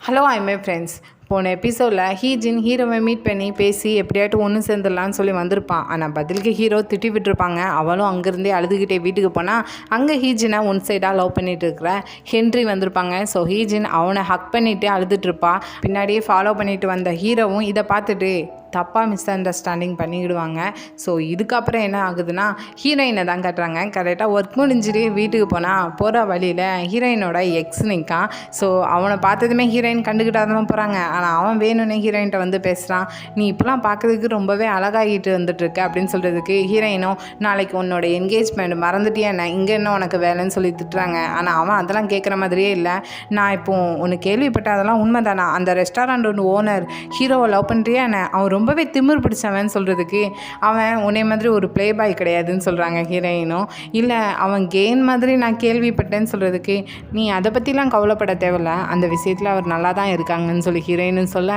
Hello my friends. போன எபிசோடில் ஹீஜின் ஹீரோவை மீட் பண்ணி பேசி எப்படியாட்டும் ஒன்று சேர்ந்துடலான்னு சொல்லி வந்திருப்பான். ஆனால் பதிலுக்கு ஹீரோ திட்டி விட்டுருப்பாங்க. அவளும் அங்கேருந்தே அழுதுகிட்டே வீட்டுக்கு போனால் அங்கே ஹீஜினை ஒன் சைடாக லவ் பண்ணிட்டு இருக்கிற ஹென்றி வந்திருப்பாங்க. ஸோ ஹீஜின் அவனை ஹக் பண்ணிவிட்டு அழுதுட்டுருப்பா. பின்னாடியே ஃபாலோ பண்ணிட்டு வந்த ஹீரோவும் இதை பார்த்துட்டு தப்பாக மிஸ் அண்டர்ஸ்டாண்டிங் பண்ணிக்கிடுவாங்க. ஸோ இதுக்கப்புறம் என்ன ஆகுதுன்னா ஹீரோயினை தான் கட்டுறாங்க. கரெக்டாக ஒர்க் முடிஞ்சுட்டு வீட்டுக்கு போனால் போகிற வழியில் ஹீரோயினோட எக்ஸ் நிற்கான். ஸோ அவனை பார்த்ததுமே ஹீரோயின் கண்டுக்கிட்டாதான் போகிறாங்க. ஆனால் அவன் வேணும்னே ஹீரோயின்ட்ட வந்து பேசுகிறான். நீ இப்போலாம் பார்க்குறதுக்கு ரொம்பவே அழகாகிட்டு வந்துட்டுருக்க அப்படின்னு சொல்கிறதுக்கு ஹீரோயினும் நாளைக்கு உன்னோட என்கேஜ்மெண்ட் மறந்துட்டியா என்ன, இங்கே என்ன உனக்கு வேலைன்னு சொல்லி திட்டுறாங்க. ஆனால் அவன் அதெல்லாம் கேட்குற மாதிரியே இல்லை. நான் இப்போது உனக்கு கேள்விப்பட்ட அதெல்லாம் உண்மை தானா, அந்த ரெஸ்டாரண்ட் ஓனர் ஹீரோவை லவ் பண்ணுறியா என்ன, அவன் ரொம்பவே திமிர் பிடிச்சவன் சொல்கிறதுக்கு அவன் உன்னை மாதிரி ஒரு ப்ளே பாய் கிடையாதுன்னு சொல்கிறாங்க ஹீரோயினும். இல்லை அவன் கெயின் மாதிரி நான் கேள்விப்பட்டேன்னு சொல்கிறதுக்கு நீ அதை பற்றிலாம் கவலைப்பட தேவையில்ல, அந்த விஷயத்தில் அவர் நல்லா தான் இருக்காங்கன்னு சொல்லி ஹீரோயின்னு சொல்ல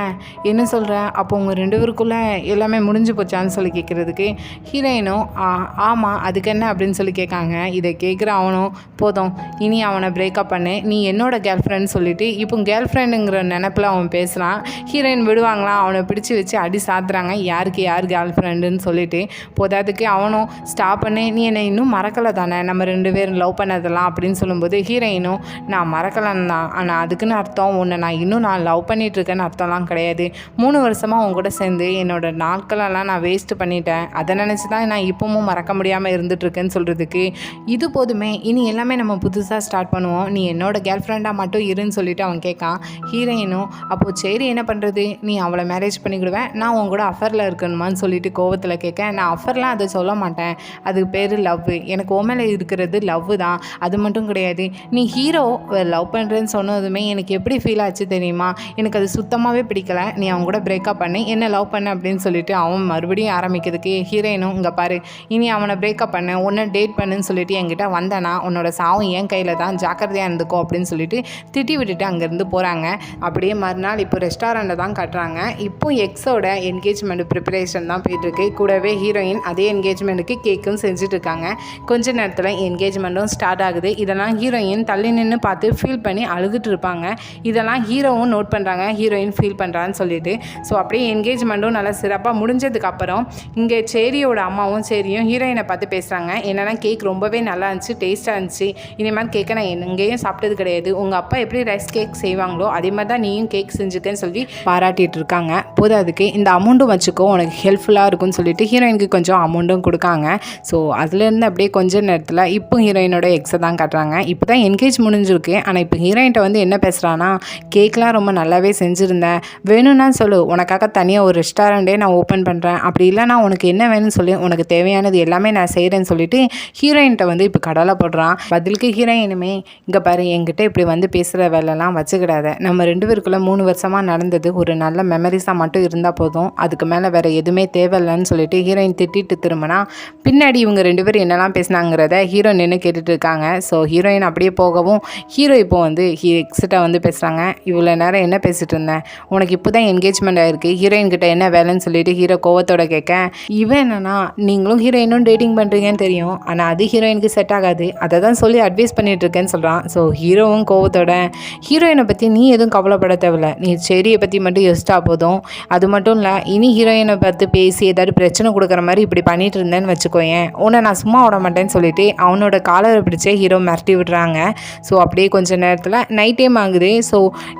என்ன சொல்கிற, அப்போ உங்கள் ரெண்டு பேருக்குள்ளே எல்லாமே முடிஞ்சு போச்சான்னு சொல்லி கேட்குறதுக்கு ஹீரோயினும் ஆமாம் அதுக்கு என்ன அப்படின்னு சொல்லி கேட்காங்க. இதை கேட்குற அவனும் போதும் இனி அவனை பிரேக்கப் பண்ணு, நீ என்னோட கேர்ள் ஃப்ரெண்ட் சொல்லிவிட்டு இப்போ கேர்ள் ஃப்ரெண்டுங்கிற நினப்பில் அவன் பேசுகிறான். ஹீரோயின் விடுவாங்களாம், அவனை பிடிச்சி வச்சு அடி சாத்துறாங்க. யாருக்கு யார் கேர்ள் ஃப்ரெண்டுன்னு சொல்லிட்டு போதாதுக்கு அவனும் ஸ்டாப் பண்ணி நீ என்னை இன்னும் மறக்கலை தானே, நம்ம ரெண்டு பேரும் லவ் பண்ணதெல்லாம் அப்படின்னு சொல்லும்போது ஹீரோயினும் நான் மறக்கலன்னு தான், ஆனால் அதுக்குன்னு அர்த்தம் உன்னை நான் லவ் பண்ணிகிட்ருக்கேன்னு அர்த்தம்லாம் கிடையாது. 3 வருஷமாக உன் கூட சேர்ந்து என்னோடய நாட்களெல்லாம் நான் வேஸ்ட்டு பண்ணிட்டேன், அதை நினச்சி தான் நான் இப்போவும் மறக்க முடியாமல் இருந்துகிட்ருக்கேன்னு சொல்கிறதுக்கு இது போதுமே, இனி எல்லாமே நம்ம புதுசாக ஸ்டார்ட் பண்ணுவோம், நீ என்னோட கேர்ள் ஃப்ரெண்டாக மட்டும் இருன்னு சொல்லிட்டு அவன் கேட்கான். ஹீரோயினும் அப்போது சரி என்ன பண்ணுறது, நீ அவளை மேரேஜ் பண்ணிக்கிடுவேன், நான் உன் கூட அஃபரில் இருக்கணுமான்னு சொல்லிட்டு கோவத்தில் கேட்க, நான் அஃபர்லாம் அதை சொல்ல மாட்டேன், அதுக்கு பேர் லவ், எனக்கு உண்மையில இருக்கிறது லவ் தான், அது மட்டும் கிடையாது. நீ ஹீரோ லவ் பண்ணுறேன்னு சொன்னதுமே எனக்கு எப்படி ஃபீல் ஆச்சு தெரியுமா, எனக்கு அது சுத்தமாகவே பிடிக்கலை, நீ அவங்க கூட பிரேக்கப் பண்ணி என்ன லவ் பண்ண அப்படின்னு சொல்லிட்டு அவன் மறுபடியும் ஆரம்பிக்கிறதுக்கு ஹீரோயினும் இங்கே பாரு இனி அவனை பிரேக்கப் பண்ண உன்னை டேட் பண்ணுன்னு சொல்லிட்டு என்கிட்ட வந்தேன்னா உன்னோட சாவும் என் கையில் தான், ஜாக்கிரதையாக இருந்துக்கோ அப்படின்னு சொல்லிட்டு திட்டி விட்டுட்டு அங்கேருந்து போகிறாங்க. அப்படியே மறுநாள் இப்போ ரெஸ்டாரண்ட்டை தான் கட்டுறாங்க. இப்போ எக்ஸோட என்கேஜ்மெண்ட் ப்ரிப்பரேஷன் தான் போயிட்டுருக்கு. கூடவே ஹீரோயின் அதே என்கேஜ்மெண்ட்டுக்கு கேக்கும் செஞ்சுட்ருக்காங்க. கொஞ்ச நேரத்தில் என்கேஜ்மெண்ட்டும் ஸ்டார்ட் ஆகுது. இதெல்லாம் ஹீரோயின் தள்ளி நின்று பார்த்து ஃபீல் பண்ணி அழுதுட்டு இருப்பாங்க. இதெல்லாம் ஹீரோவும் நோட் பண்ணுறாங்க, ஹீரோயின் ஃபீல் பண்ணுறான்னு சொல்லிட்டு. ஸோ அப்படியே என்கேஜ்மெண்ட்டும் நல்லா சிறப்பாக முடிஞ்சதுக்கப்புறம் இங்கே சேரியோட அம்மாவும் சேரியும் ஹீரோயினை பார்த்து பேசுகிறாங்க. என்னென்னா கேக் ரொம்பவே நல்லா இருந்துச்சு, டேஸ்ட்டாக இருந்துச்சு, இனிமேல் கேக்கை நான் எங்கேயும் சாப்பிட்டது கிடையாது, உங்கள் அப்பா எப்படி ரைஸ் கேக் செய்வாங்களோ அதே மாதிரி தான் நீயும் கேக் செஞ்சுக்கன்னு சொல்லி பாராட்டிகிட்டு இருக்காங்க. போது அதுக்கு இந்த அமௌண்ட்டும் வச்சுக்கோ உனக்கு ஹெல்ப்ஃபுல்லாக இருக்கும்னு சொல்லிட்டு ஹீரோயினுக்கு கொஞ்சம் அமௌண்ட்டும் கொடுக்காங்க. ஸோ அதுலேருந்து அப்படியே கொஞ்சம் நேரத்தில் இப்போ ஹீரோயினோட எக்ஸை தான் காட்டுறாங்க. இப்போ தான் என்கேஜ் முடிஞ்சிருக்கு. ஆனால் இப்போ ஹீரோயின்ட்ட வந்து என்ன பேசுகிறான்னா கேக்லாம் ரொம்ப நல்லாவே செஞ்சுருந்தேன், வேணும்னா சொல்லு உனக்காக தனியாக ஒரு ரெஸ்டாரண்ட்டே நான் ஓப்பன் பண்ணுறேன், அப்படி இல்லைனா உனக்கு என்ன வேணும்னு சொல்லி உனக்கு தேவையானது எல்லாமே நான் செய்கிறேன்னு சொல்லிட்டு ஹீரோயின்ட்ட வந்து இப்போ கடலை போடுறான். பதிலுக்கு ஹீரோயினுமே இங்கே பாரு என்கிட்ட இப்படி வந்து பேசுகிற வேலைலாம் வச்சுக்கிடாத, நம்ம 2 பேருக்குள்ளே 3 வருஷமாக நடந்தது ஒரு நல்ல மெமரிஸாக மட்டும் இருந்தால் போதும், அதுக்கு மேலே வேறு எதுவுமே தேவையில்லைன்னு சொல்லிட்டு ஹீரோயின் திட்டிட்டு திரும்பினா பின்னாடி இவங்க 2 பேரும் என்னெல்லாம் பேசினாங்கிறத ஹீரோ நின்று கேட்டுட்டு இருக்காங்க. ஸோ ஹீரோயின் அப்படியே போகவும் ஹீரோ இப்போ வந்து எக்ஸிட்ட வந்து பேசுகிறாங்க. இவ்வளோ நேரம் என்ன பேசிகிட்டு இருந்தேன், உனக்கு இப்போ தான் என்கேஜ்மெண்ட் ஆகிருக்கு, ஹீரோயின் கிட்ட என்ன வேலைன்னு சொல்லிட்டு ஹீரோ கோவத்தோட கேட்க, இவன் என்னன்னா நீங்களும் ஹீரோயினும் டேட்டிங் பண்ணுறீங்கன்னு தெரியும், ஆனால் அது ஹீரோயினுக்கு செட் ஆகாது, அதை தான் சொல்லி அட்வைஸ் பண்ணிட்டு இருக்கேன்னு சொல்கிறான். ஸோ ஹீரோவும் கோவத்தோட ஹீரோயினை பற்றி நீ எதுவும் கவலைப்பட தேவையில்ல, நீ செடியை பற்றி மட்டும் யோசிச்சா போதும், அது மட்டும் இல்லை இனி ஹீரோயினை பார்த்து பேசி ஏதாவது பிரச்சனை கொடுக்குற மாதிரி இப்படி பண்ணிட்டு இருந்தேன்னு வச்சுக்கோயேன், உன்னை நான் சும்மா விட மாட்டேன்னு சொல்லிட்டு அவனோட காலரை பிடிச்சே ஹீரோ மிரட்டி விடுறாங்க. ஸோ அப்படியே கொஞ்சம் நேரத்தில் நைட் டைம் ஆகுது. ஸோ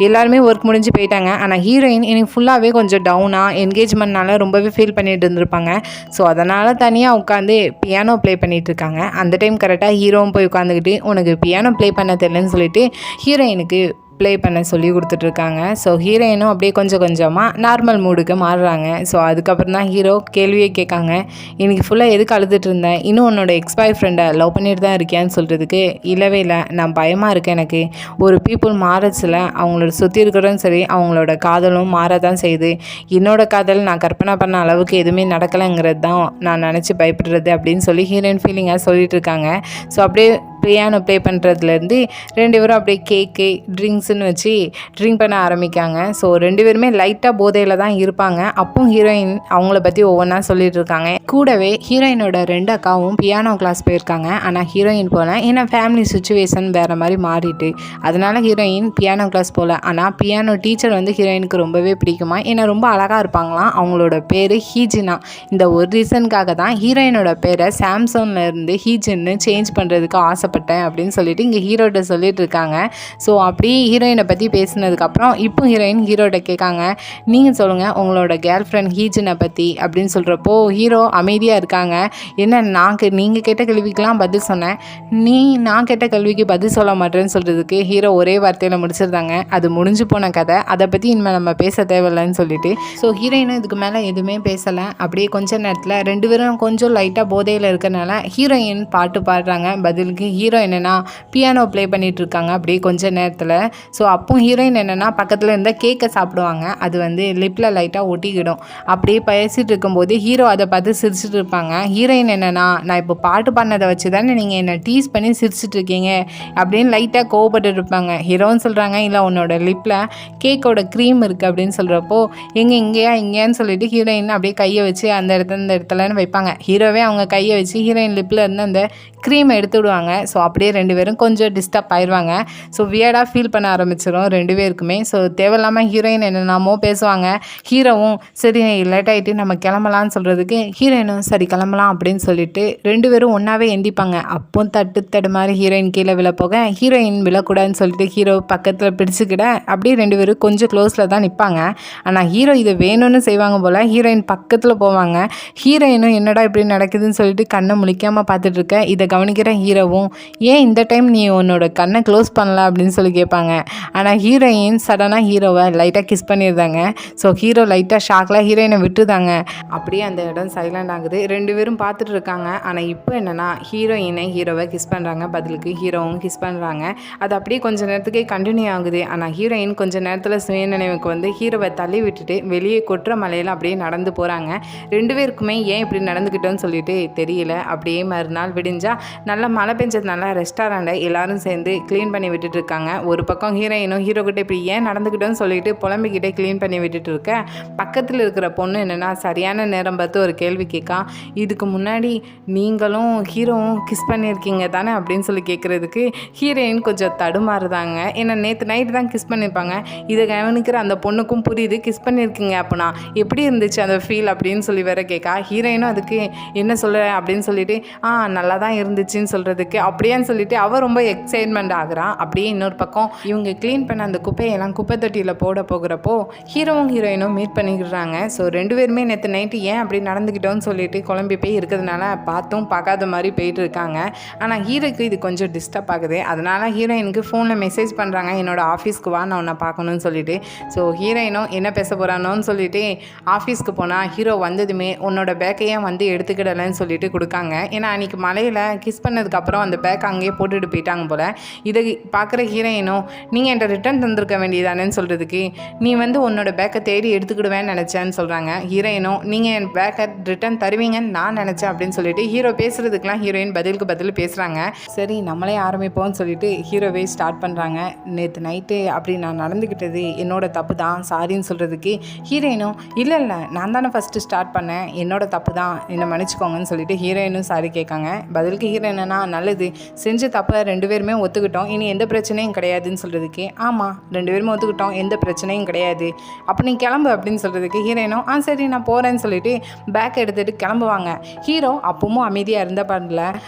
எல்லாருமே ஒர்க் முடிஞ்சு போயிட்டாங்க. ஆனால் ஹீரோயின் இனி ஃபுல்லாகவே கொஞ்சம் டவுனாக என்கேஜ்மெண்ட்னால ரொம்பவே ஃபீல் பண்ணிட்டு இருந்திருப்பாங்க. ஸோ அதனால் தனியாக உட்காந்து பியானோ ப்ளே பண்ணிகிட்டு இருக்காங்க. அந்த டைம் கரெக்டாக ஹீரோவும் போய் உட்காந்துக்கிட்டு உனக்கு பியானோ ப்ளே பண்ண தெரியலன்னு சொல்லிட்டு ஹீரோயினுக்கு ப்ளே பண்ண சொல்லி கொடுத்துட்ருக்காங்க. ஸோ ஹீரோயினும் அப்படியே கொஞ்சம் கொஞ்சமாக நார்மல் மூடுக்கு மாறுறாங்க. ஸோ அதுக்கப்புறம் தான் ஹீரோ கேள்வியே கேட்காங்க, இன்றைக்கி ஃபுல்லாக எதுக்கு அழுதுட்டு இருந்தேன், இன்னும் உன்னோட எக்ஸ் பாய் ஃப்ரெண்டை லவ் பண்ணிட்டு தான் இருக்கியான்னு சொல்கிறதுக்கு இல்லவே இல்லை, நான் பயமாக இருக்கேன், எனக்கு ஒரு பீப்புள் மாறச்சில் அவங்களோட சுற்றி இருக்கிறதும் சரி அவங்களோட காதலும் மாற தான் செய்யுது, என்னோட காதல் நான் கற்பனை பண்ண அளவுக்கு எதுவுமே நடக்கலைங்கிறது தான் நான் நினச்சி பயப்படுறது அப்படின்னு சொல்லி ஹீரோயின் ஃபீலிங்காக சொல்லிட்டு இருக்காங்க. ஸோ அப்படியே பியானோ ப்ளே பண்ணுறதுலேருந்து 2 பேரும் அப்படியே கேக்கு ட்ரிங்க்ஸ்னு வச்சு ட்ரிங்க் பண்ண ஆரம்பிக்காங்க. ஸோ 2 பேருமே லைட்டாக போதையில் தான் இருப்பாங்க. அப்போ ஹீரோயின் அவங்கள பற்றி ஒவ்வொன்றா சொல்லிட்டு இருக்காங்க. கூடவே ஹீரோயினோட 2 அக்காவும் பியானோ கிளாஸ் போயிருக்காங்க. ஆனால் ஹீரோயின் போல ஏன்னா ஃபேமிலி சுச்சுவேஷன் வேறு மாதிரி மாறிட்டு அதனால ஹீரோயின் பியானோ கிளாஸ் போகல. ஆனால் பியானோ டீச்சர் வந்து ஹீரோயினுக்கு ரொம்பவே பிடிக்குமா, ஏன்னா ரொம்ப அழகாக இருப்பாங்களாம். அவங்களோட பேர் ஹீஜினா. இந்த ஒரு ரீசனுக்காக தான் ஹீரோயினோட பேரை சாம்சோன்ல இருந்து ஹீஜின்னு சேஞ்ச் பண்ணுறதுக்கு ஆசைப்பட்டேன் அப்படின்னு சொல்லிட்டு இங்கே ஹீரோட்ட சொல்லிட்டு இருக்காங்க. ஸோ அப்படியே ஹீரோயினை பற்றி பேசினதுக்கப்புறம் இப்போ ஹீரோயின் ஹீரோட்ட கேட்காங்க, நீங்கள் சொல்லுங்கள் உங்களோட கேர்ள் ஃப்ரெண்ட் ஹீஜினை பற்றி அப்படின்னு சொல்கிறப்போ ஹீரோ அமைதியாக இருக்காங்க. என்ன நீங்கள் கேட்ட கேள்விக்கெலாம் பதில் சொன்னேன், நான் கேட்ட கேள்விக்கு பதில் சொல்ல மாட்டேன்னு சொல்கிறதுக்கு ஹீரோ ஒரே வார்த்தையில் முடிச்சிருந்தாங்க. அது முடிஞ்சு போன கதை, அதை பற்றி இனிமேல் நம்ம பேச தேவையில்லைன்னு சொல்லிட்டு ஸோ ஹீரோயினும் இதுக்கு மேலே எதுவுமே பேசலை. அப்படியே கொஞ்ச நேரத்தில் 2 பேரும் கொஞ்சம் லைட்டாக போதையில் இருக்கிறனால ஹீரோயின் பாட்டு பாடுறாங்க. பதிலுக்கு ஹீரோ என்னென்னா பியானோ ப்ளே பண்ணிகிட்டு இருக்காங்க அப்படியே கொஞ்ச நேரத்தில். ஸோ அப்போ ஹீரோயின் என்னென்னா பக்கத்தில் இருந்தால் கேக்கை சாப்பிடுவாங்க. அது வந்து லிப்பில் லைட்டாக ஒட்டிக்கிடும். அப்படியே பேசிகிட்டு இருக்கும்போது ஹீரோ அதை பார்த்து சிரிச்சிட்டு இருப்பாங்க. ஹீரோயின் என்னென்னா நான் இப்போ பாட்டு பாடினதை வச்சு தானே நீங்கள் என்னை டீஸ் பண்ணி சிரிச்சிட்டு இருக்கீங்க அப்படின்னு லைட்டாக கோவப்பட்டு இருப்பாங்க. ஹீரோன்னு சொல்கிறாங்க, இல்லை உன்னோட லிப்பில் கேக்கோட க்ரீம் இருக்குது அப்படின்னு சொல்கிறப்போ இங்கேயான்னு சொல்லிட்டு ஹீரோயின் அப்படியே கையை வச்சு அந்த இடத்துலன்னு வைப்பாங்க. ஹீரோவே அவங்க கையை வச்சு ஹீரோயின் லிப்பில் இருந்து அந்த க்ரீமை எடுத்து விடுவாங்க. ஸோ அப்படியே 2 பேரும் கொஞ்சம் டிஸ்டர்ப் ஆயிடுவாங்க. ஸோ வியர்டாக ஃபீல் பண்ண ஆரம்பிச்சிடும் 2 பேருக்குமே. ஸோ தேவையில்லாமல் ஹீரோயின் என்னென்னமோ பேசுவாங்க. ஹீரோவும் சரி லேட் ஆகிட்டு நம்ம கிளம்பலான்னு சொல்கிறதுக்கு ஹீரோயினும் சரி கிளம்பலாம் அப்படின்னு சொல்லிட்டு 2 பேரும் ஒன்றாவே எந்திப்பாங்க. அப்போ தட்டு மாதிரி ஹீரோயின் கீழே விழ போக ஹீரோயின் விழக்கூடாதுன்னு சொல்லிட்டு ஹீரோ பக்கத்தில் பிடிச்சிக்கிட அப்படியே 2 பேரும் கொஞ்சம் க்ளோஸில் தான் நிற்பாங்க. ஆனால் ஹீரோ இதை வேணும்னு செய்வாங்க போல். ஹீரோயின் பக்கத்தில் போவாங்க. ஹீரோயினும் என்னடா இப்படி நடக்குதுன்னு சொல்லிட்டு கண்ணை முழிக்காமல் பார்த்துட்டு இருக்க. இதை கவனிக்கிற ஹீரோவும் ஏன் இந்த டைம் நீ உன்னோட கண்ணை க்ளோஸ் பண்ணல அப்படின்னு சொல்லி கேட்பாங்க. ஆனால் ஹீரோயின் சடனாக ஹீரோவை லைட்டாக கிஸ் பண்ணியிருந்தாங்க. ஸோ ஹீரோ லைட்டாக ஷாக்கில் ஹீரோயினை விட்டுதாங்க. அப்படியே அந்த இடம் சைலண்ட் ஆகுது. 2 பேரும் பார்த்துட்டு இருக்காங்க. ஆனால் இப்போ என்னென்னா ஹீரோவை கிஸ் பண்ணுறாங்க. பதிலுக்கு ஹீரோவும் கிஸ் பண்ணுறாங்க. அது அப்படியே கொஞ்சம் நேரத்துக்கே கண்டினியூ ஆகுது. ஆனால் ஹீரோயின் கொஞ்சம் நேரத்தில் சுயநினைவுக்கு வந்து ஹீரோவை தள்ளி விட்டுட்டு வெளியே கொட்டுற மலையில் அப்படியே நடந்து போகிறாங்க. 2 பேருக்குமே ஏன் இப்படி நடந்துக்கிட்டோன்னு சொல்லிட்டு தெரியல. அப்படியே மறுநாள் விடிஞ்சா நல்லா மழை பெஞ்சதுனால ரெஸ்டாரண்ட்டை எல்லாரும் சேர்ந்து க்ளீன் பண்ணி விட்டுட்டு இருக்காங்க. ஒரு பக்கம் ஹீரோயினும் ஹீரோக்கிட்ட இப்படி ஏன் நடந்துக்கிட்டோன்னு சொல்லிட்டு புலம்பிக்கிட்டே க்ளீன் பண்ணி விட்டுட்டு இருக்க. பக்கத்தில் இருக்கிற பொண்ணு என்னென்னா சரியான நேரம் பார்த்து ஒரு கேள்வி கேட்கா, இதுக்கு முன்னாடி நீங்களும் ஹீரோவும் கிஸ் பண்ணியிருக்கீங்க தானே அப்படின்னு சொல்லி கேட்குறதுக்கு ஹீரோயின் கொஞ்சம் தடுமாறுதாங்க. ஏன்னா நேற்று நைட்டு தான் கிஸ் பண்ணியிருப்பாங்க. இதை கவனிக்கிற அந்த பொண்ணுக்கும் புரியுது கிஸ் பண்ணியிருக்கீங்க அப்படின்னா எப்படி இருந்துச்சு அந்த ஃபீல் அப்படின்னு சொல்லி வேற கேட்கா. ஹீரோயினும் அதுக்கு என்ன சொல்ல அப்படின்னு சொல்லிட்டு நல்லா தான் இருந்துச்சுன்னு சொல்கிறதுக்கு அப்படியான்னு சொல்லிட்டு அவள் ரொம்ப எக்ஸைட்மெண்ட் ஆகுறான். அப்படியே இன்னொரு பக்கம் இவங்க க்ளீன் பண்ண அந்த குப்பையெல்லாம் குப்பை தொட்டியில் போகிறப்போ ஹீரோவும் ஹீரோயினும் மீட் பண்ணிக்கிறாங்க. ஸோ 2 பேருமே நேற்று நைட்டு ஏன் அப்படி நடந்துக்கிட்டோன்னு சொல்லிட்டு குழம்பி போய் இருக்கிறதுனால பார்த்தும் பார்க்காத மாதிரி போயிட்டு இருக்காங்க. ஆனால் ஹீரோக்கு இது கொஞ்சம் டிஸ்டர்ப் ஆகுது. அதனால் ஹீரோயினுக்கு ஃபோனில் மெசேஜ் பண்ணுறாங்க, என்னோட ஆஃபீஸ்க்கு வா நான் உன்னை பார்க்கணும்னு சொல்லிட்டு. ஸோ ஹீரோயினும் என்ன பேச போகிறானோன்னு சொல்லிட்டு ஆஃபீஸ்க்கு போனால் ஹீரோ வந்ததுமே உன்னோட பேக்கையே வந்து எடுத்துக்கிடலைன்னு சொல்லிட்டு கொடுக்காங்க. ஏன்னா அன்றைக்கி மலையில் கிஸ் பண்ணதுக்கப்புறம் அந்த பேக் அங்கேயே போட்டுட்டு போயிட்டாங்க போல். இதை பார்க்குற ஹீரோயினும் நீங்கள் என்கிட்ட ரிட்டன் தந்திருக்க வேண்டியதானேன்னு சொல்கிறதுக்கு நீ வந்து உன்னோட பேக்கை தேடி எடுத்துக்கிடுவேன்னு நினச்சேன்னு சொல்கிறாங்க. ஹீரோயினும் நீங்கள் என் பேக்கை ரிட்டன் தருவீங்கன்னு நான் நினச்சேன் அப்படின்னு சொல்லிட்டு ஹீரோ பேசுகிறதுக்கெலாம் ஹீரோயின் பதிலுக்கு பதில் பேசுகிறாங்க. சரி நம்மளே ஆரம்பிப்போம்னு சொல்லிட்டு ஹீரோவே ஸ்டார்ட் பண்ணுறாங்க. நேற்று நைட்டு அப்படி நான் நடந்துக்கிட்டது என்னோட தப்பு தான் சாரின்னு சொல்கிறதுக்கு ஹீரோயினும் இல்லை நான் தானே ஃபஸ்ட்டு ஸ்டார்ட் பண்ணேன், என்னோட தப்பு தான், என்னை மன்னிச்சிக்கோங்கன்னு சொல்லிட்டு ஹீரோயினும் சாரி கேட்காங்க. பதிலுக்கு ஹீரோ என்னன்னா நல்லது செஞ்ச தப்பை 2 பேருமே ஒத்துக்கிட்டோம், இனி எந்த பிரச்சனையும் கிடையாதுன்னு சொல்கிறதுக்கு ஆமாம் 2 பேருமே ஒத்துக்கிட்டோம், எந்த பிரச்சனையும் கிடையாது, அப்போ நீ கிளம்பு அப்படின்னு சொல்கிறதுக்கு ஹீரோயினும் சரி நான் போகிறேன்னு சொல்லிட்டு பேக் எடுத்துகிட்டு கிளம்புவாங்க. ஹீரோ அப்பவும் அமைதியாக இருந்த பண்ணல.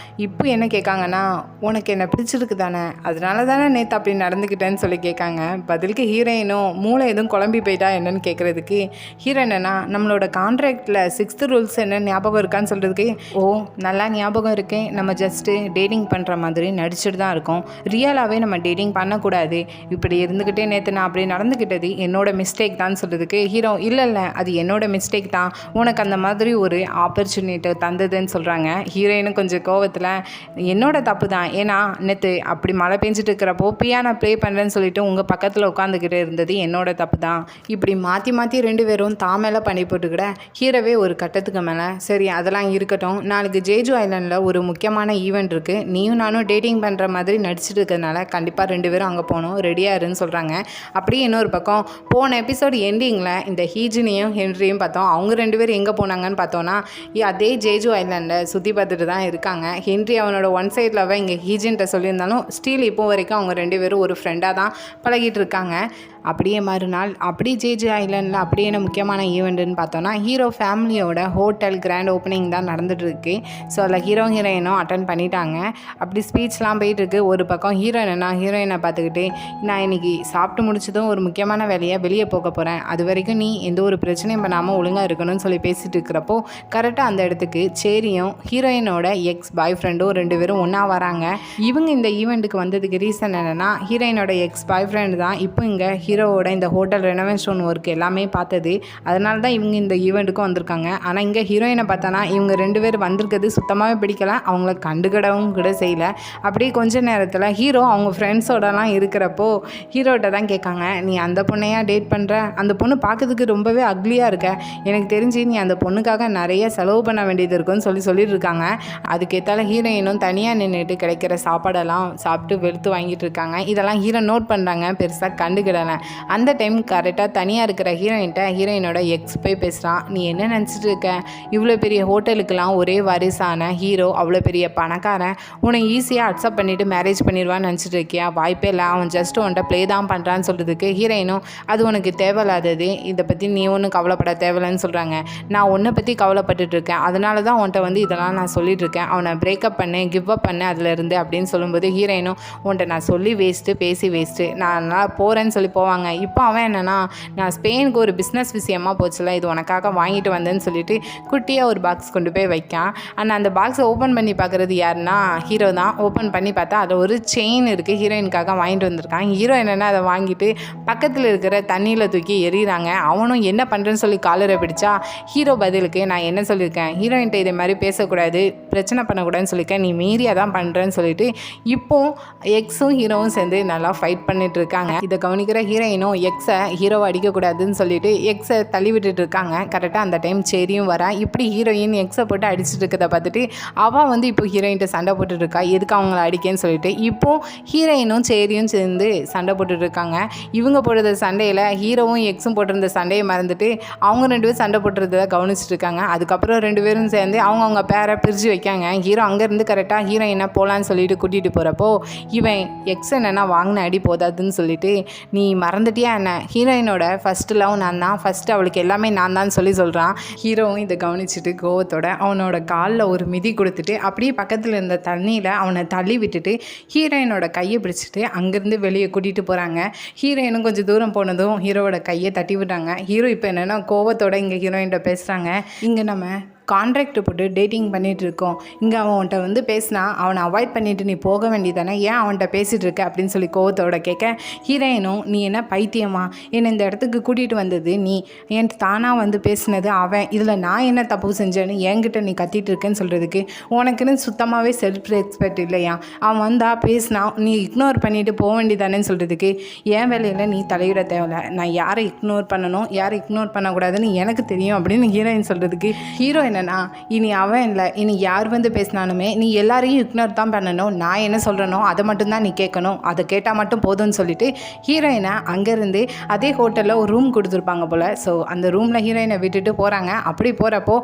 இப்போ என்ன கேட்காங்கன்னா உனக்கு என்ன பிடிச்சிருக்கு தானே, அதனால தானே நேற்று அப்படி நடந்துக்கிட்டேன்னு சொல்லி கேட்காங்க. பதிலுக்கு ஹீரோயினும் மூளை எதுவும் குழம்பி போயிட்டா என்னன்னு கேட்குறதுக்கு ஹீரோ என்னன்னா நம்மளோட கான்ட்ராக்டில் 6th ரூல்ஸ் என்ன ஞாபகம் இருக்கான்னு சொல்கிறதுக்கு நல்லா ஞாபகம் இருக்கு, நம்ம ஜஸ்ட்டு டேட்டிங் பண்ணுற மாதிரி நடிச்சுட்டு தான் இருக்கோம், ரியலாகவே நம்ம டேட்டிங் பண்ணக்கூடாது, இப்படி இருந்துக்கிட்டே நேற்று நான் அப்படி நடந்துக்கிட்டது என்னோட மிஸ்டேக் தான் சொல்கிறதுக்கு ஹீரோ இல்லை அது என்னோட மிஸ்டேக் தான், உனக்கு அந்த மாதிரி ஒரு ஆப்பர்ச்சுனிட்டி தந்ததுன்னு சொல்கிறாங்க. ஹீரோயினும் கொஞ்சம் கோவத்தில் என்னோட தப்பு தான், ஏன்னா நேற்று அப்படி மழை பெஞ்சிட்டு இருக்கிறப்போ பியானோ ப்ளே பண்ணுறேன்னு சொல்லிட்டு உங்கள் பக்கத்தில் உட்காந்துக்கிட்டு இருந்தது என்னோட தப்பு தான், இப்படி மாற்றி 2 பேரும் மேலே பண்ணி போட்டுக்கிட ஹீரோவே ஒரு கட்டத்துக்கு மேலே சரி அதெல்லாம் இருக்கட்டும், நாளைக்கு ஜேஜு ஐலாண்டில் ஒரு முக்கியமான ஈவெண்ட் இருக்குது, நீ நீயும் நானும் டேட்டிங் பண்ணுற மாதிரி நடிச்சிட்டு இருக்கிறதுனால கண்டிப்பாக 2 பேரும் அங்கே போகணும், ரெடியாக இருன்னு சொல்கிறாங்க. அப்படியே இன்னொரு பக்கம் போன எபிசோடு எண்டிங்கில் இந்த ஹீஜினியும் ஹென்ரியும் பார்த்தோம். அவங்க 2 பேரும் எங்கே போனாங்கன்னு பார்த்தோன்னா அதே ஜேஜு ஐலாண்டை சுற்றி பார்த்துட்டு தான் இருக்காங்க. ஹென்ரி அவனோட ஒன் சைட் லவ்வை இங்கே ஹீஜின்ட்ட சொல்லியிருந்தாலும் ஸ்டில் இப்போ வரைக்கும் அவங்க 2 பேரும் ஒரு ஃப்ரெண்டாக தான் பழகிட்டு இருக்காங்க. அப்படியே மறுநாள் அப்படியே ஜேஜே ஐலாண்டில் அப்படியே என்ன முக்கியமான ஈவெண்ட்டுன்னு பார்த்தோன்னா ஹீரோ ஃபேமிலியோட ஹோட்டல் கிராண்ட் ஓப்பனிங் தான் நடந்துகிட்ருக்கு. ஸோ அதில் ஹீரோயினும் அட்டன் பண்ணிட்டாங்க. அப்படி ஸ்பீச்லாம் போயிட்டுருக்கு. ஒரு பக்கம் ஹீரோயினை பார்த்துக்கிட்டு நான் இன்றைக்கி சாப்பிட்டு முடிச்சதும் ஒரு முக்கியமான வேலையை வெளியே போக போகிறேன், அது வரைக்கும் நீ எந்த ஒரு பிரச்சனையும் பண்ணாமல் ஒழுங்காக இருக்கணும்னு சொல்லி பேசிகிட்டு இருக்கிறப்போ கரெக்டாக அந்த இடத்துக்கு சேரியும் ஹீரோயினோட எக்ஸ் பாய் ஃப்ரெண்டும் 2 பேரும் ஒன்றா வராங்க. இவங்க இந்த ஈவெண்ட்டுக்கு வந்ததுக்கு ரீசன் என்னென்னா ஹீரோயினோட எக்ஸ் பாய் ஃப்ரெண்டு தான் இப்போ இங்கே ஹீரோவோட இந்த ஹோட்டல் ரெனோவேஷன் ஒர்க் எல்லாமே பார்த்தது. அதனால தான் இவங்க இந்த ஈவெண்ட்டுக்கும் வந்திருக்காங்க. ஆனால் இங்கே ஹீரோயினை பார்த்தோன்னா இவங்க 2 பேர் வந்திருக்கிறது சுத்தமாகவே பிடிக்கல, அவங்கள கண்டுக்கிடவும் கூட செய்யலை. அப்படியே கொஞ்ச நேரத்தில் ஹீரோ அவங்க ஃப்ரெண்ட்ஸோடலாம் இருக்கிறப்போ ஹீரோட்ட தான் கேட்காங்க, நீ அந்த பொண்ணையா டேட் பண்ணுற? அந்த பொண்ணு பார்க்கறதுக்கு ரொம்பவே அக்லியாக இருக்க, எனக்கு தெரிஞ்சு நீ அந்த பொண்ணுக்காக நிறைய செலவு பண்ண வேண்டியது இருக்குன்னு சொல்லிட்டு இருக்காங்க. அதுக்கேற்றால ஹீரோயினும் தனியாக நின்றுட்டு கிடைக்கிற சாப்பாடெல்லாம் சாப்பிட்டு வெளுத்து வாங்கிட்டு இருக்காங்க. இதெல்லாம் ஹீரோ நோட் பண்ணுறாங்க, பெருசாக கண்டுக்கிடலை. அந்த டைம் கரெக்டாக தனியாக இருக்கிற ஹீரோயினோட எக்ஸ் போய் பேசுகிறான், நீ என்ன நினச்சிட்டு இருக்க? இவ்வளோ பெரிய ஹோட்டலுக்கெல்லாம் ஒரே வாரிசான ஹீரோ, அவ்வளோ பெரிய பணக்காரன், உன்னை ஈஸியாக அக்செப்ட் பண்ணிவிட்டு மேரேஜ் பண்ணிடுவான்னு நினச்சிட்டு இருக்கியா? வாய்ப்பே இல்லை, அவன் ஜஸ்ட் உன்ட்ட ப்ளே தான் பண்ணுறான்னு சொல்கிறதுக்கு ஹீரோயினும் அது உனக்கு தேவையில்லாதது, இதை பற்றி நீ ஒன்றும் கவலைப்பட தேவையில்லைன்னு சொல்கிறாங்க. நான் உன்னை பற்றி கவலைப்பட்டுட்டு இருக்கேன், அதனால தான் உன்ட்ட வந்து இதெல்லாம் நான் சொல்லிட்டு இருக்கேன், அவனை பிரேக்கப் பண்ணு, கிவ் அப் பண்ணு அதிலேருந்து அப்படின்னு சொல்லும்போது ஹீரோயினும் உன்ட்ட நான் சொல்லி வேஸ்ட்டு, பேசி வேஸ்ட்டு, நான் போகிறேன்னு சொல்லி போவாங்க. இப்போ அவன் என்னன்னா நான் ஸ்பெயினுக்கு ஒரு பிஸ்னஸ் விஷயமா போச்சுல, இது உனக்காக வாங்கிட்டு வந்தேன்னு சொல்லிட்டு குட்டியாக ஒரு பாக்ஸ் கொண்டு போய் வைக்கான். ஆனால் அந்த பாக்ஸை ஓப்பன் பண்ணி பார்க்குறது யாருன்னா ஹீரோ தான். ஓப்பன் பண்ணி பார்த்தா அதில் ஒரு செயின் இருக்குது, ஹீரோயினுக்காக வாங்கிட்டு வந்திருக்கான். ஹீரோ என்னென்னா அதை வாங்கிட்டு பக்கத்தில் இருக்கிற தண்ணியில் தூக்கி எறிகிறாங்க. அவனும் என்ன பண்ணுறேன்னு சொல்லி காலரை பிடிச்சா ஹீரோ பதிலுக்கு நான் என்ன சொல்லியிருக்கேன், ஹீரோயின்ட்ட இதே மாதிரி பேசக்கூடாது, பிரச்சனை பண்ணக்கூடாதுன்னு சொல்லியிருக்கேன், நீ மீறியாக தான் பண்ணுறேன்னு சொல்லிட்டு இப்போ எக்ஸும் ஹீரோவும் சேர்ந்து நல்லா ஃபைட் பண்ணிட்டு இருக்காங்க. இதை கவனிக்கிற ஹீரோயினும் எக்ஸை ஹீரோவை அடிக்கக்கூடாதுன்னு சொல்லிட்டு எக்ஸை தள்ளி விட்டுட்டு இருக்காங்க. கரெக்டாக அந்த டைம் சேரியும் வரா. இப்படி ஹீரோயின் எக்ஸை போட்டு அடிச்சுட்டு இருக்கிறத பார்த்துட்டு அவள் வந்து இப்போ ஹீரோயின்ட்ட சண்டை போட்டுட்டு இருக்கா, எதுக்கு அவங்கள அடிக்கேன்னு சொல்லிட்டு இப்போ ஹீரோயினும் சேரியும் சேர்ந்து சண்டை போட்டுட்டு இருக்காங்க. இவங்க போடுற சண்டையில் ஹீரோவும் எக்ஸும் போட்டிருந்த சண்டையை மறந்துட்டு அவங்க 2 பேரும் சண்டை போட்டுறத கவனிச்சுட்டு இருக்காங்க. அதுக்கப்புறம் 2 பேரும் சேர்ந்து அவங்க பேரை பிரித்து வைக்காங்க. ஹீரோ அங்கேருந்து கரெக்டாக ஹீரோயினை போகலான்னு சொல்லிட்டு கூட்டிகிட்டு போகிறப்போ இவன் எக்ஸ் என்னென்னா வாங்கின அடி போதாதுன்னு சொல்லிட்டு நீ மறந்துட்டியா என்ன, ஹீரோயினோட ஃபஸ்ட் லவ் நான் தான், ஃபஸ்ட்டு அவளுக்கு எல்லாமே நான் தான் சொல்கிறான். ஹீரோவும் இதை கவனிச்சுட்டு கோவத்தோட அவனோட காலில் ஒரு மிதி கொடுத்துட்டு அப்படியே பக்கத்தில் இருந்த தண்ணியில் அவனை தள்ளி விட்டுட்டு ஹீரோயினோட கையை பிடிச்சிட்டு அங்கேருந்து வெளியே கூட்டிகிட்டு போகிறாங்க. ஹீரோயினும் கொஞ்சம் தூரம் போனதும் ஹீரோவோட கையை தட்டி விட்டாங்க. ஹீரோ இப்போ என்னென்னா கோவத்தோட இங்கே ஹீரோயின்ட்ட பேசுகிறாங்க, இங்கே நம்ம கான்ட்ராக்ட் போட்டு டேட்டிங் பண்ணிகிட்டு இருக்கோம், இங்கே அவன்கிட்ட வந்து பேசினா அவனை அவாய்ட் பண்ணிவிட்டு நீ போக வேண்டியதானே, ஏன் அவன்கிட்ட பேசிகிட்டு இருக்க அப்படின்னு சொல்லி கோவத்தோட கேட்க ஹீரோயினும் நீ என்ன பைத்தியமா, என்னை இந்த இடத்துக்கு கூட்டிகிட்டு வந்தது நீ, என்கிட்ட தானாக வந்து பேசினது அவன், இதில் நான் என்ன தப்பு செஞ்சேன்னு என்கிட்ட நீ கத்திட்டு இருக்கேன்னு சொல்கிறதுக்கு உனக்குன்னு சுத்தமாகவே செல்ஃப் ரெஸ்பெக்ட் இல்லையா, அவன் வந்தால் பேசினா நீ இக்னோர் பண்ணிவிட்டு போக வேண்டியதானேன்னு சொல்கிறதுக்கு என் வேலையில் நீ தலையிட தேவையில்ல, நான் யாரை இக்னோர் பண்ணணும் யாரை இக்னோர் பண்ணக்கூடாதுன்னு எனக்கு தெரியும் அப்படின்னு ஹீரோயின் சொல்கிறதுக்கு ஹீரோ என்னன்னா இனி அவன் இல்லை, இனி யார் வந்து பேசினாலுமே நீ எல்லாரையும் இக்னோர் தான் பண்ணணும், நான் என்ன சொல்கிறனோ அதை மட்டும்தான் நீ கேட்கணும், அதை கேட்டால் மட்டும் போதும்னு சொல்லிட்டு ஹீரோயினை அங்கேருந்து அதே ஹோட்டலில் ஒரு ரூம் கொடுத்துருப்பாங்க போல். ஸோ அந்த ரூமில் ஹீரோயினை விட்டுட்டு போகிறாங்க. அப்படி போகிறப்போ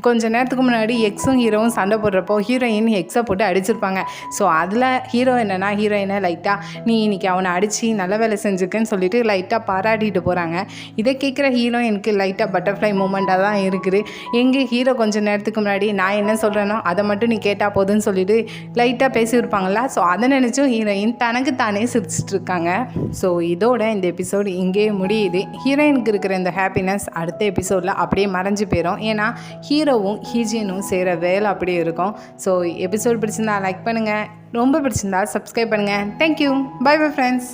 கொஞ்சம் நேரத்துக்கு முன்னாடி எக்ஸும் ஹீரோவும் சண்டை போடுறப்போ ஹீரோயின் எக்ஸை போட்டு அடிச்சிருப்பாங்க. ஸோ அதில் ஹீரோ என்னன்னா ஹீரோயினை லைட்டாக நீ இன்னைக்கு அவனை அடித்து நல்ல வேலை செஞ்சுருக்குன்னு சொல்லிட்டு லைட்டாக பாராட்டிட்டு போகிறாங்க. இதை கேட்குற ஹீரோயினுக்கு லைட்டாக பட்டர்ஃப்ளை மூமெண்ட்டாக தான் இருக்குது. எங்கே ஹீரோ கொஞ்சம் நேரத்துக்கு முன்னாடி நான் என்ன சொல்கிறேனோ அதை மட்டும் நீ கேட்டால் போதுன்னு சொல்லிட்டு லைட்டாக பேசியிருப்பாங்களா. ஸோ அதை நினச்சும் ஹீரோயின் தனக்கு தானே சிரிச்சிட்டு இருக்காங்க. ஸோ இதோட இந்த எபிசோடு இங்கேயே முடியுது. ஹீரோயினுக்கு இருக்கிற இந்த ஹாப்பினஸ் அடுத்த எபிசோடில் அப்படியே மறைஞ்சு போயிடும். ஏன்னா ஹீரோவும் ஹீஜியனும் செய்கிற வேலை அப்படியே இருக்கும். ஸோ எபிசோடு பிடிச்சிருந்தா லைக் பண்ணுங்கள், ரொம்ப பிடிச்சிருந்தா சப்ஸ்கிரைப் பண்ணுங்கள். Thank you, bye bye friends.